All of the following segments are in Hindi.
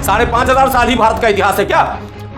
5,500 साल ही भारत का इतिहास है क्या?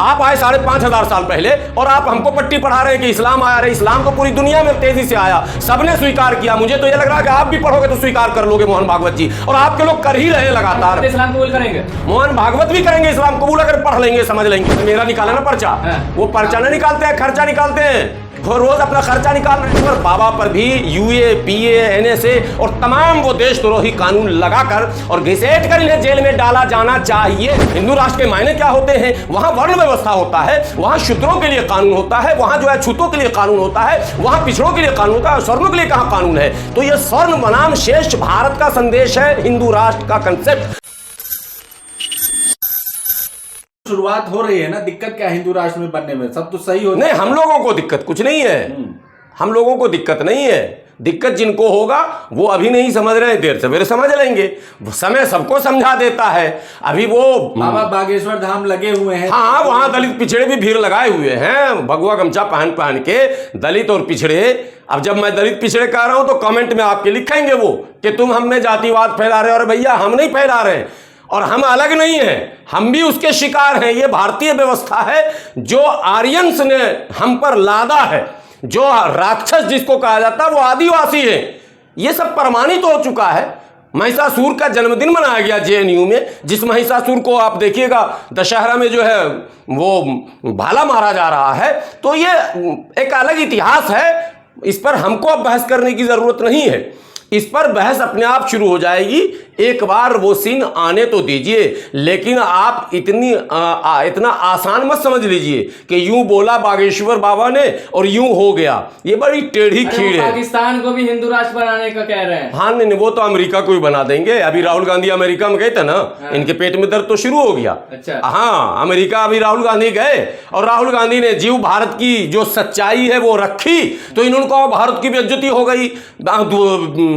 आप आए 5,500 साल पहले और आप हमको पट्टी पढ़ा रहे हैं कि इस्लाम आया। रहे इस्लाम तो पूरी दुनिया में तेजी से आया, सबने स्वीकार किया। मुझे तो ये लग रहा है कि आप भी पढ़ोगे तो स्वीकार कर लोगे मोहन भागवत जी, और आपके लोग कर ही रहे लगातार। इस्लाम कबूल करेंगे, मोहन भागवत भी करेंगे इस्लाम कबूल, अगर पढ़ लेंगे समझ लेंगे। मेरा निकाला ना पर्चा, वो पर्चा नहीं निकालते हैं, खर्चा निकालते हैं। वो रोज अपना खर्चा निकाल रहे हैं। बाबा पर भी यूए, पीए, एनएसए और तमाम वो देशद्रोही कानून लगाकर और घिसेट कर इन्हें जेल में डाला जाना चाहिए। हिंदू राष्ट्र के मायने क्या होते हैं? वहां वर्ण व्यवस्था होता है, वहां शूद्रों के लिए कानून होता है, वहां जो है छूतों के लिए कानून होता है, वहां पिछड़ों के लिए कानून होता है, स्वर्णों के लिए कहां कानून है? तो ये स्वर्ण बनाम श्रेष्ठ भारत का संदेश है, हिंदू राष्ट्र का कंसेप्ट। शुरुआत हो रही है ना, दिक्कत क्या हिंदू राष्ट्र में बनने में? सब तो सही हो नहीं, हम लोगों को दिक्कत कुछ नहीं है, हम लोगों को दिक्कत नहीं है। दिक्कत जिनको होगा वो अभी नहीं समझ रहे हैं, देर सवेरे समझ लेंगे। समय सबको समझा देता है। अभी वो बाबा बागेश्वर धाम लगे हुए हैं, हाँ, वहां दलित पिछड़े भी भीड़ लगाए हुए हैं, भगवा गमछा पहन पहन के दलित और पिछड़े। अब जब मैं दलित पिछड़े कह रहा हूं तो कमेंट में आपके लिखेंगे वो कि तुम हम में जातिवाद फैला रहे हो। और भैया हम नहीं फैला रहे हैं, और हम अलग नहीं हैं, हम भी उसके शिकार हैं। ये भारतीय व्यवस्था है जो आर्यंस ने हम पर लादा है। जो राक्षस जिसको कहा जाता है वो आदिवासी है। ये सब प्रमाणित हो चुका है। महिषासुर का जन्मदिन मनाया गया जेएनयू में, जिस महिषासुर को आप देखिएगा दशहरा में जो है वो भाला मारा जा रहा है। तो ये एक अलग इतिहास है, इस पर हमको अब बहस करने की जरूरत नहीं है। इस पर बहस अपने आप शुरू हो जाएगी, एक बार वो सीन आने तो दीजिए। लेकिन आप इतना आसान मत समझ लीजिए कि यूं बोला बागेश्वर बाबा ने और यूं हो गया। ये बड़ी टेढ़ी खीर है। पाकिस्तान को भी हिंदू राष्ट्र बनाने का कह रहे हैं। हाँ, नहीं, वो तो अमेरिका को ही बना देंगे। अभी राहुल गांधी अमेरिका में गए थे ना, इनके पेट में दर्द तो शुरू हो गया। अच्छा। हाँ, अमेरिका अभी राहुल गांधी गए और राहुल गांधी ने जीव भारत की जो सच्चाई है वो रखी, तो इन्होंने कहा भारत की बेइज्जती हो गई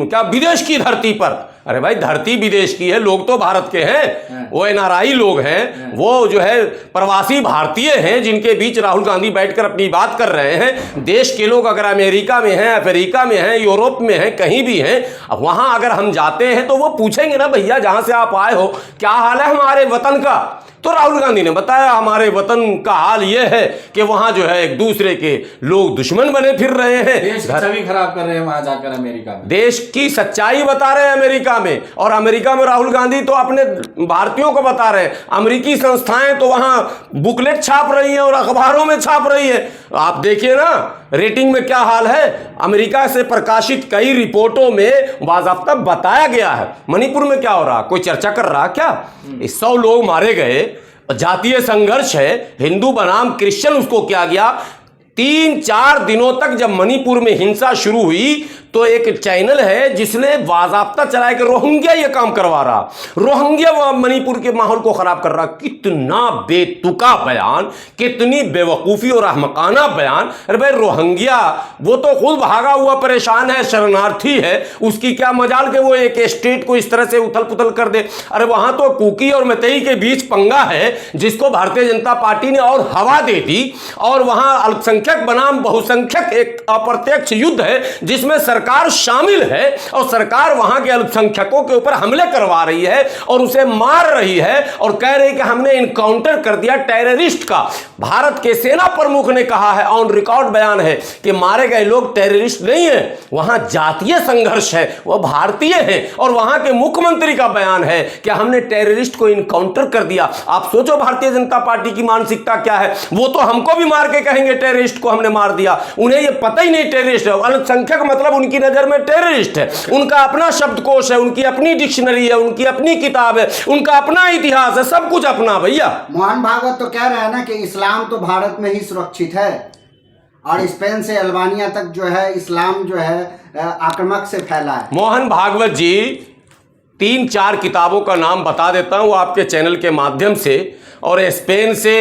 क्या विदेश की धरती पर। अरे भाई, धरती विदेश की है, लोग तो भारत के हैं। वो एनआरआई लोग हैं, वो जो है प्रवासी भारतीय हैं, जिनके बीच राहुल गांधी बैठकर अपनी बात कर रहे हैं। देश के लोग अगर अमेरिका में हैं, अफ्रीका में हैं, यूरोप में हैं, कहीं भी हैं, वहां अगर हम जाते हैं तो वो पूछेंगे ना, भैया जहां से आप आए हो क्या हाल है हमारे वतन का? तो राहुल गांधी ने बताया हमारे वतन का हाल यह है कि वहां जो है एक दूसरे के लोग दुश्मन बने फिर रहे हैं, देश की छवि खराब कर रहे हैं वहां जाकर अमेरिका में, देश की सच्चाई बता रहे हैं अमेरिका में। और अमेरिका में राहुल गांधी तो अपने भारतीयों को बता रहे हैं। अमेरिकी संस्थाएं तो वहां बुकलेट छाप रही हैं और अखबारों में छाप रही है। आप देखिए ना रेटिंग में क्या हाल है। अमेरिका से प्रकाशित कई रिपोर्टों में बाज़ाब्ता बताया गया है। मणिपुर में क्या हो रहा, कोई चर्चा कर रहा क्या? 100 लोग मारे गए, जातीय संघर्ष है, हिंदू बनाम क्रिश्चियन उसको किया गया। 3-4 दिनों तक जब मणिपुर में हिंसा शुरू हुई तो एक चैनल है जिसने बाज़ाब्ता चलाया कि रोहिंग्या ये काम करवा रहा, रोहिंग्या मणिपुर के माहौल को खराब कर रहा। कितना बेतुका बयान, कितनी बेवकूफ़ी और अहमकाना बयान। अरे भाई, रोहिंग्या वो तो खुद भागा हुआ परेशान है, शरणार्थी है, उसकी क्या मजाल के वो एक स्टेट को इस तरह से उथल पुथल कर दे। अरे वहां तो कुकी और मतई के बीच पंगा है, जिसको भारतीय जनता पार्टी ने और हवा दे दी। और वहां अल्पसंख्यक बनाम बहुसंख्यक एक अप्रत्यक्ष युद्ध है जिसमें सरकार शामिल है, और सरकार वहां के अल्पसंख्यकों के ऊपर हमले करवा रही है और उसे मार रही है और कह रही है कि हमने इनकाउंटर कर दिया टेररिस्ट का। भारत के सेना प्रमुख ने कहा है, ऑन रिकॉर्ड बयान है, कि मारे गए लोग टेररिस्ट नहीं है, वहां जातीय संघर्ष है, वह भारतीय है। और वहां के मुख्यमंत्री का बयान है कि हमने टेररिस्ट को इनकाउंटर कर दिया। आप सोचो भारतीय जनता पार्टी की मानसिकता क्या है। वो तो हमको भी मार के कहेंगे टेररिस्ट को हमने मार दिया, उन्हें ये पता ही नहीं टेररिस्ट है। अल्पसंख्यक मतलब उनकी नजर में टेररिस्ट है। उनका अपना शब्दकोश है, उनकी अपनी डिक्शनरी है, उनकी अपनी किताब है, उनका अपना इतिहास है, सब कुछ अपना। भैया मोहन भागवत तो कह रहे हैं ना कि इस्लाम तो भारत में ही सुरक्षित है, और स्पेन से अल्बानिया तक जो है इस्लाम जो है आक्रामक से फैला है। मोहन भागवत जी 3-4 किताबों का नाम बता देता हूं आपके चैनल के माध्यम से। और स्पेन से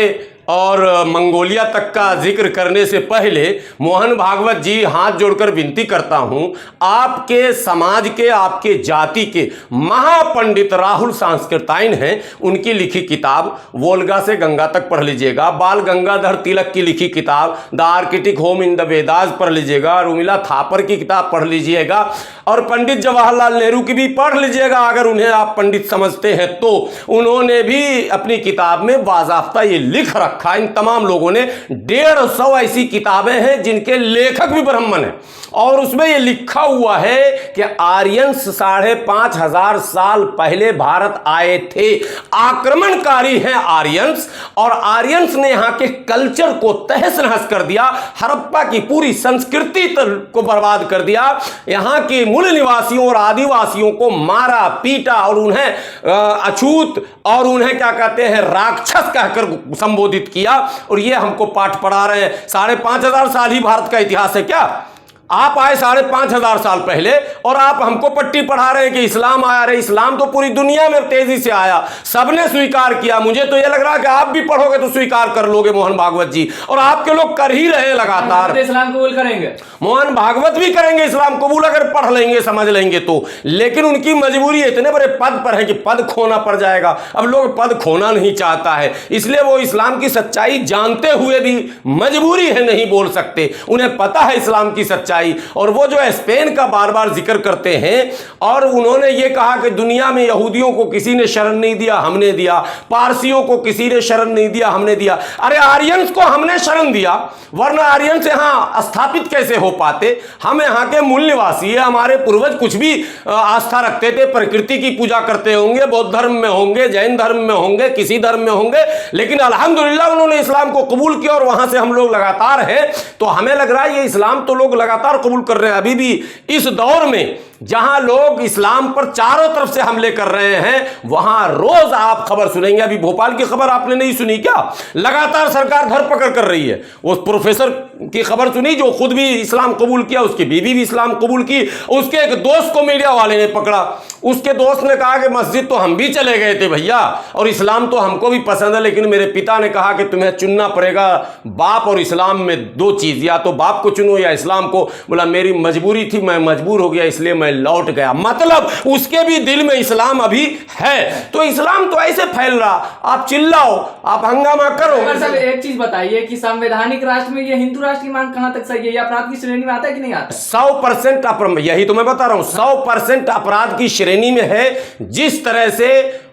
और मंगोलिया तक का जिक्र करने से पहले मोहन भागवत जी, हाथ जोड़कर विनती करता हूं, आपके समाज के, आपके जाति के महापंडित राहुल सांस्कृतायन हैं, उनकी लिखी किताब वोल्गा से गंगा तक पढ़ लीजिएगा। बाल गंगाधर तिलक की लिखी किताब the Arctic home in the Vedas पढ़ लीजिएगा। रुमिला थापर की किताब पढ़ लीजिएगा और पंडित जवाहरलाल नेहरू की भी पढ़ लीजिएगा, अगर उन्हें आप पंडित समझते हैं तो। उन्होंने भी अपनी किताब में बाज़ाब्ता ये लिख रखा, इन तमाम लोगों ने 150 ऐसी किताबें हैं जिनके लेखक भी ब्राह्मण हैं, और उसमें ये लिखा हुआ है कि आर्यंस 5,500 साल पहले भारत आए थे, आक्रमणकारी हैं आर्यंस, और आर्यंस ने यहाँ के कल्चर को तहस नहस कर दिया, हड़प्पा की पूरी संस्कृति को बर्बाद कर दिया, यहाँ के मूल निवासियों और आदिवासियों को मारा पीटा और उन्हें अछूत और उन्हें क्या कहते हैं राक्षस कहकर संबोधित किया। और ये हमको पाठ पढ़ा रहे हैं। 5,500 साल ही भारत का इतिहास है क्या? आप आए 5,500 साल पहले और आप हमको पट्टी पढ़ा रहे हैं कि इस्लाम आया। रहे इस्लाम तो पूरी दुनिया में तेजी से आया, सबने स्वीकार किया। मुझे तो यह लग रहा है कि आप भी पढ़ोगे तो स्वीकार कर लोगे मोहन भागवत जी, और आपके लोग कर ही रहे लगातार। इस्लाम कबूल करेंगे, मोहन भागवत भी करेंगे इस्लाम कबूल, अगर पढ़ लेंगे समझ लेंगे तो। लेकिन उनकी मजबूरी इतने बड़े पद पर है कि पद खोना पड़ जाएगा। अब लोग पद खोना नहीं चाहता है, इसलिए वो इस्लाम की सच्चाई जानते हुए भी मजबूरी है नहीं बोल सकते। उन्हें पता है इस्लाम की सच्चाई। और वो जो स्पेन का बार बार जिक्र करते हैं, और उन्होंने ये कहा कि दुनिया में यहूदियों को किसी ने शरण नहीं दिया, हमने दिया। पारसियों को किसी ने शरण नहीं दिया, हमने दिया। अरे आर्यंस को हमने शरण दिया, वरना आर्यंस यहां स्थापित कैसे हो पाते? हम यहाँ के मूल निवासी है, हमारे पूर्वज कुछ भी आस्था रखते थे, प्रकृति की पूजा करते होंगे, बौद्ध धर्म में होंगे, जैन धर्म में होंगे, किसी धर्म में होंगे, लेकिन अल्हम्दुलिल्लाह उन्होंने इस्लाम को कबूल किया और वहां से हम लोग लगातार हैं। तो हमें लग रहा है ये इस्लाम तो लोग लगातार कबूल कर रहे हैं। अभी भी इस दौर में जहां लोग इस्लाम पर चारों तरफ से हमले कर रहे हैं, वहां रोज आप खबर सुनेंगे। अभी भोपाल की खबर आपने नहीं सुनी क्या? लगातार सरकार धरपकड़ कर रही है। वो प्रोफेसर की खबर सुनी जो खुद भी इस्लाम कबूल किया, उसकी बीवी भी इस्लाम कबूल की, उसके एक दोस्त को मीडिया वाले ने पकड़ा। उसके दोस्त ने कहा कि मस्जिद तो हम भी चले गए थे भैया, और इस्लाम तो हमको भी पसंद है, लेकिन मेरे पिता ने कहा कि तुम्हें चुनना पड़ेगा बाप और इस्लाम में, दो चीज, या तो बाप को चुनो या इस्लाम को। बोला मेरी मजबूरी थी, मैं मजबूर हो गया, इसलिए मैं लौट गया। मतलब उसके भी दिल में इस्लाम अभी है। तो इस्लाम तो ऐसे फैल रहा, आप चिल्लाओ, आप हंगामा करो। सर एक चीज बताइए कि संवैधानिक राष्ट्र में ये हिंदू राष्ट्र की मांग कहां तक सही है? ये अपराध की श्रेणी में आता है कि नहीं आता? 100% यही तो मैं बता रहा हूं, 100% अपराध की श्रेणी में है। जिस तरह से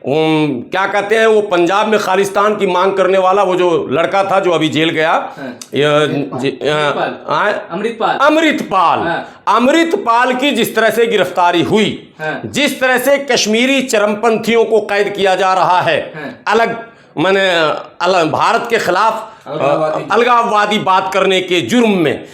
क्या कहते हैं वो पंजाब में खालिस्तान की मांग करने वाला वो जो लड़का था जो अभी जेल गया, अमृतपाल की जिस तरह से गिरफ्तारी हुई, जिस तरह से कश्मीरी चरमपंथियों को कैद किया जा रहा है, भारत के खिलाफ अलगाववादी बात करने के जुर्म में,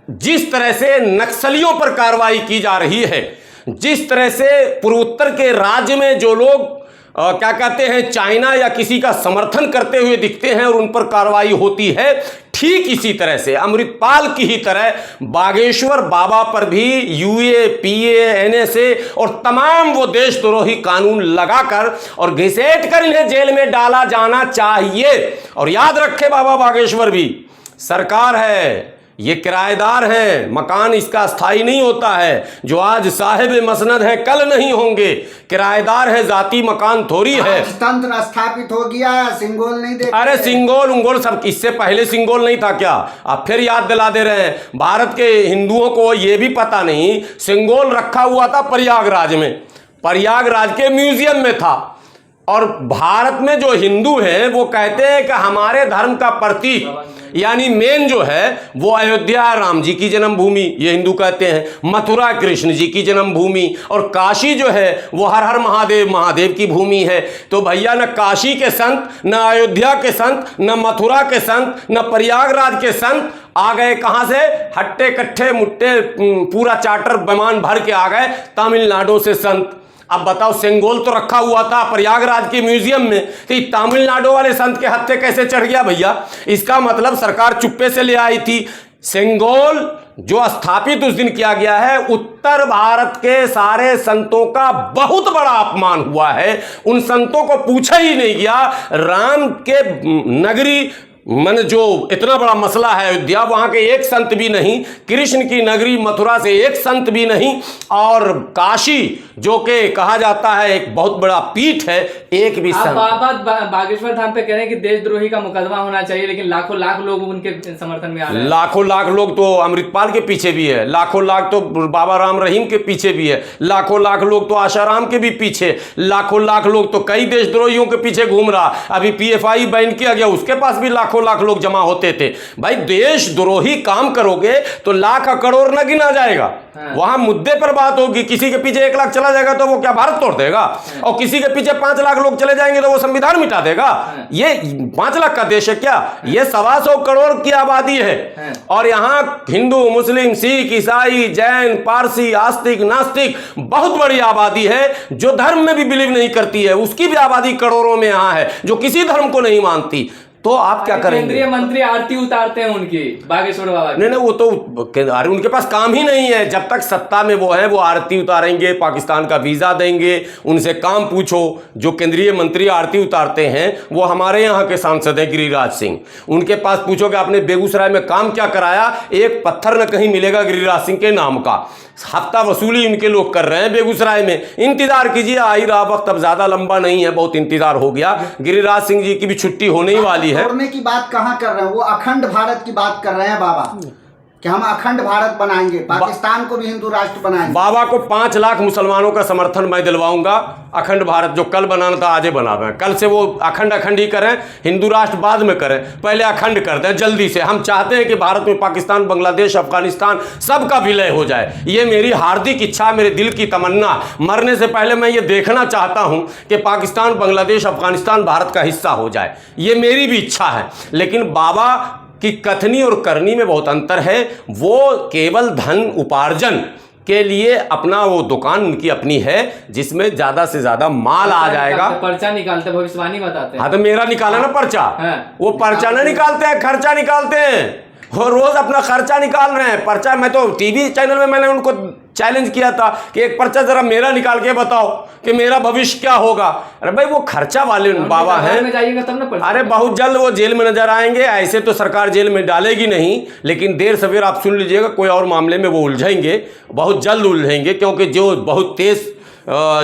जिस तरह से नक्सलियों पर कार्रवाई की जा रही है, जिस तरह से पूर्वोत्तर के राज्य में जो लोग क्या कहते हैं चाइना या किसी का समर्थन करते हुए दिखते हैं और उन पर कार्रवाई होती है, ठीक इसी तरह से अमृतपाल की ही तरह बागेश्वर बाबा पर भी UAPA NSA और तमाम वो देशद्रोही कानून लगाकर और घिसेट कर इन्हें जेल में डाला जाना चाहिए। और याद रखे बाबा बागेश्वर भी सरकार है, ये किराएदार हैं, मकान इसका स्थायी नहीं होता है। जो आज साहिब मसनद है कल नहीं होंगे, किराएदार है, जाती मकान थोड़ी है। तंत्र स्थापित हो गया है, सिंगोल नहीं देखते। अरे सिंगोल उंगोल सब, इससे पहले सिंगोल नहीं था क्या? आप फिर याद दिला दे रहे हैं। भारत के हिंदुओं को ये भी पता नहीं, सिंगोल रखा हुआ था प्रयागराज में, प्रयागराज के म्यूजियम में था। और भारत में जो हिंदू हैं वो कहते हैं कि हमारे धर्म का प्रतीक यानी मेन जो है वो अयोध्या राम जी की जन्मभूमि, ये हिंदू कहते हैं, मथुरा कृष्ण जी की जन्मभूमि, और काशी जो है वो हर हर महादेव की भूमि है। तो भैया न काशी के संत, न अयोध्या के संत, न मथुरा के संत, न प्रयागराज के संत आ गए कहां से? हट्टे कट्ठे मुट्टे पूरा चार्टर विमान भर के आ गए तमिलनाडु से संत। अब बताओ, सेंगोल तो रखा हुआ था प्रयागराज के म्यूजियम में, तो तमिलनाडु वाले संत के हत्थे कैसे चढ़ गया भैया? इसका मतलब सरकार चुप्पे से ले आई थी। सेंगोल जो स्थापित उस दिन किया गया है, उत्तर भारत के सारे संतों का बहुत बड़ा अपमान हुआ है। उन संतों को पूछा ही नहीं गया। राम के नगरी मैंने जो इतना बड़ा मसला है अयोध्या, वहां के एक संत भी नहीं, कृष्ण की नगरी मथुरा से एक संत भी नहीं, और काशी जो कि कहा जाता है एक बहुत बड़ा पीठ है, एक भी आप संत। बाबा बागेश्वर धाम पे कह रहे हैं कि देशद्रोही का मुकदमा होना चाहिए, लेकिन लाखों लाख लोग उनके समर्थन में आ रहे हैं। लाखों लाख लोग तो अमृतपाल के पीछे भी है, लाखों लाख तो बाबा राम रहीम के पीछे भी है, लाखों लाख लोग तो आशाराम के भी पीछे, लाखों लाख लोग तो कई देशद्रोहियों के पीछे घूम रहा। अभी पीएफआई बैन किया गया, उसके पास भी लाखों लाख लोग जमा होते थे। भाई देशद्रोही काम करोगे तो लाख करोड़ न गिना जाएगा। वहां मुद्दे पर बात होगी। किसी के पीछे 1 लाख चला जाएगा तो वो क्या भारत तोड़ देगा, और किसी के पीछे 5 लाख लोग चले जाएंगे तो वो संविधान मिटा देगा। ये 5 लाख का देश है क्या? ये 125 करोड़ की आबादी है, और यहाँ हिंदू, मुस्लिम, सिख, ईसाई, जैन, पारसी, आस्तिक, नास्तिक बहुत बड़ी आबादी है जो धर्म में भी बिलीव नहीं करती है। उसकी भी आबादी करोड़ों में यहाँ है जो किसी धर्म को नहीं मानती। तो आप क्या करेंगे? केंद्रीय मंत्री आरती उतारते हैं उनकी, बागेश्वर बाबा की। नहीं, वो तो अरे उनके पास काम ही नहीं है। जब तक सत्ता में वो है वो आरती उतारेंगे, पाकिस्तान का वीज़ा देंगे। उनसे काम पूछो। जो केंद्रीय मंत्री आरती उतारते हैं वो हमारे यहाँ के सांसद हैं गिरिराज सिंह। उनके पास पूछो कि आपने बेगूसराय में काम क्या कराया, एक पत्थर न कहीं मिलेगा गिरिराज सिंह के नाम का। हफ्ता वसूली उनके लोग कर रहे हैं बेगूसराय में। इंतजार कीजिए, आ ही रहा वक्त, अब ज्यादा लंबा नहीं है, बहुत इंतजार हो गया। गिरिराज सिंह जी की भी छुट्टी होने ही वाली है। तोड़ने की बात कहाँ कर रहे हैं? वो अखंड भारत की बात कर रहे हैं बाबा, कि हम अखंड भारत बनाएंगे, पाकिस्तान को भी हिंदू राष्ट्र बनाएंगे। बाबा को 5 लाख मुसलमानों का समर्थन मैं दिलवाऊंगा। अखंड भारत जो कल बनाना था आजे बनावे। कल से वो अखंड ही करें, हिंदू राष्ट्र बाद में करें, पहले अखंड कर दें जल्दी से। हम चाहते हैं कि भारत में पाकिस्तान, बांग्लादेश, अफगानिस्तान सबका विलय हो जाए। ये मेरी हार्दिक इच्छा, मेरे दिल की तमन्ना। मरने से पहले मैं ये देखना चाहता हूं कि पाकिस्तान, बांग्लादेश, अफगानिस्तान भारत का हिस्सा हो जाए। ये मेरी भी इच्छा है। लेकिन बाबा कि कथनी और करनी में बहुत अंतर है। वो केवल धन उपार्जन के लिए अपना वो दुकान उनकी अपनी है जिसमें ज्यादा से ज्यादा माल आ जाएगा। पर्चा निकालते, भविष्यवाणी बताते हैं। हाँ तो मेरा निकाला ना पर्चा। वो पर्चा ना निकालते हैं, खर्चा निकालते हैं। वो रोज अपना खर्चा निकाल रहे हैं। पर्चा, मैं तो टीवी चैनल में मैंने उनको चैलेंज किया था कि एक पर्चा जरा मेरा निकाल के बताओ कि मेरा भविष्य क्या होगा। अरे भाई वो खर्चा वाले बाबा हैं। अरे बहुत जल्द वो जेल में नजर आएंगे। ऐसे तो सरकार जेल में डालेगी नहीं, लेकिन देर सवेर आप सुन लीजिएगा कोई और मामले में वो उलझेंगे, बहुत जल्द उलझेंगे। क्योंकि जो बहुत तेज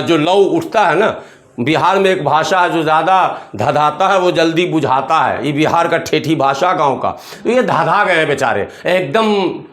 जो लौ उठता है ना, बिहार में एक भाषा है जो ज़्यादा धधाता है वो जल्दी बुझाता है। ये बिहार का ठेठी भाषा गांव का। तो ये धधा गए हैं बेचारे, एकदम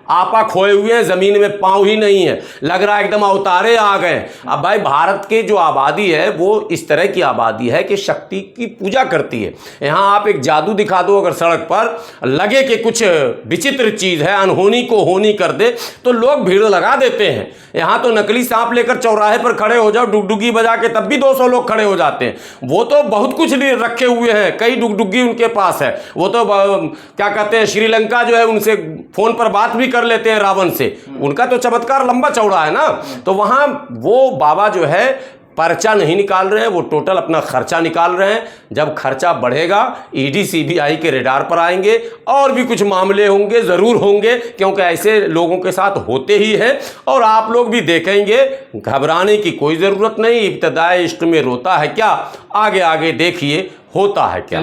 आपा खोए हुए हैं, ज़मीन में पाँव ही नहीं है, लग रहा है एकदम अवतारे आ गए। अब भाई भारत की जो आबादी है वो इस तरह की आबादी है कि शक्ति की पूजा करती है। यहाँ आप एक जादू दिखा दो अगर सड़क पर, लगे कि कुछ विचित्र चीज़ है, अनहोनी को होनी कर दे, तो लोग भीड़ लगा देते हैं। यहाँ तो नकली सांप लेकर चौराहे पर खड़े हो जाओ डुगडुगी बजा के, तब भी 200 लोग खड़े हो जाते हैं। वो तो बहुत कुछ रखे हुए हैं, कई डुगडुगी उनके पास है। वो तो क्या कहते हैं, श्रीलंका जो है उनसे फोन पर बात भी कर लेते हैं रावण से। उनका तो चमत्कार लंबा चौड़ा है ना। तो वहां वो बाबा जो है पर्चा नहीं निकाल रहे हैं, वो टोटल अपना खर्चा निकाल रहे हैं। जब खर्चा बढ़ेगा ईडी सीबीआई के रेडार पर आएंगे, और भी कुछ मामले होंगे, ज़रूर होंगे, क्योंकि ऐसे लोगों के साथ होते ही हैं। और आप लोग भी देखेंगे, घबराने की कोई ज़रूरत नहीं। इब्तिदाए इश्क में रोता है क्या, आगे आगे देखिए होता है क्या।